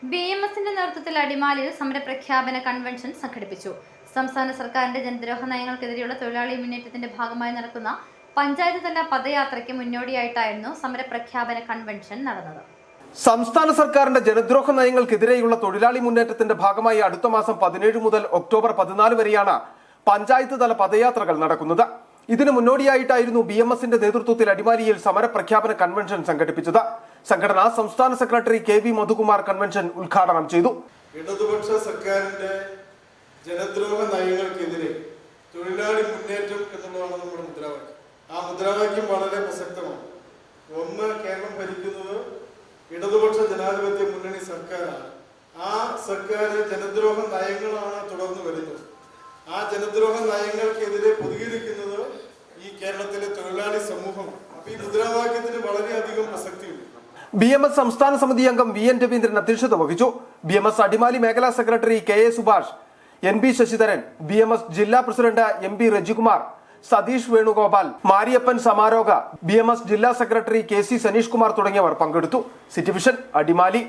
BMSന്റെ നേതൃത്വത്തിൽ അടിമാലിയിൽ സമരപ്രഖ്യാപന കൺവെൻഷൻ സംഘടിപ്പിച്ചു. സംസ്ഥാന സർക്കാരിന്റെ ജനദ്രോഹ നയങ്ങൾക്കെതിരെയുള്ള തൊഴിലാളി മുന്നേറ്റത്തിന്റെ ഭാഗമായി നടക്കുന്ന പഞ്ചായത്ത് തല പദയാത്രയ്ക്ക് മുന്നോടിയായിട്ടായിരുന്നു സമരപ്രഖ്യാപന കൺവെൻഷൻ നടന്നത്. സംസ്ഥാന സർക്കാരിന്റെ ജനദ്രോഹ നയങ്ങൾക്കെതിരെയുള്ള തൊഴിലാളി മുന്നേറ്റത്തിന്റെ ഭാഗമായി അടുത്ത മാസം 17 മുതൽ ഒക്ടോബർ 14 വരെയാണ് പഞ്ചായത്ത് തല പദയാത്രകൾ നടക്കുന്നത്. ഇതിന് മുന്നോടിയായിട്ടായിരുന്നു BMSന്റെ നേതൃത്വത്തിൽ അടിമാലിയിൽ സമരപ്രഖ്യാപന കൺവെൻഷൻ സംഘടിപ്പിച്ചത്. സംഘടനാ സംസ്ഥാന സെക്രട്ടറി KV മധുകുമാർ കൺവെൻഷൻ ഉദ്ഘാടനം ചെയ്തു. ഇടതുപക്ഷ സർക്കാരിന്റെ ജനദ്രോഹ നയങ്ങൾക്കെതിരെ തൊഴിലാളി മുന്നേറ്റം എന്നുള്ളതാണ് നമ്മുടെ മുദ്രാവാക്യം. ആ മുദ്രാവാക്യം വളരെ പ്രസക്തമാണ്. ഒന്ന്, കേരളം ഭരിക്കുന്നത് ഇടതുപക്ഷ ജനാധിപത്യ മുന്നണി സർക്കാരാണ്. ആ സർക്കാർ ജനദ്രോഹ നയങ്ങളാണ് തുടർന്ന് വരുന്നത്. ആ ജനദ്രോഹ നയങ്ങൾക്കെതിരെ പ്രതികരിക്കുന്നത് ഈ കേരളത്തിലെ തൊഴിലാളി സമൂഹമാണ്. അപ്പൊ ഈ മുദ്രാവാക്യത്തിന് വളരെയധികം പ്രസക്തിയുണ്ട്. BMS സംസ്ഥാന സമിതി അംഗം VN രവീന്ദ്രൻ അധ്യക്ഷത വഹിച്ചു. BMS അടിമാലി മേഖലാ secretary KA Subhash, NB Sasidharan, BMS ജില്ലാ പ്രസിഡന്റ് MB രജികുമാർ, സതീഷ് വേണുഗോപാൽ, മാരിയപ്പൻ സമാരോഗ, BMS ജില്ലാ സെക്രട്ടറി KC സനീഷ് കുമാർ തുടങ്ങിയവർ പങ്കെടുത്തു. City vision Adimali.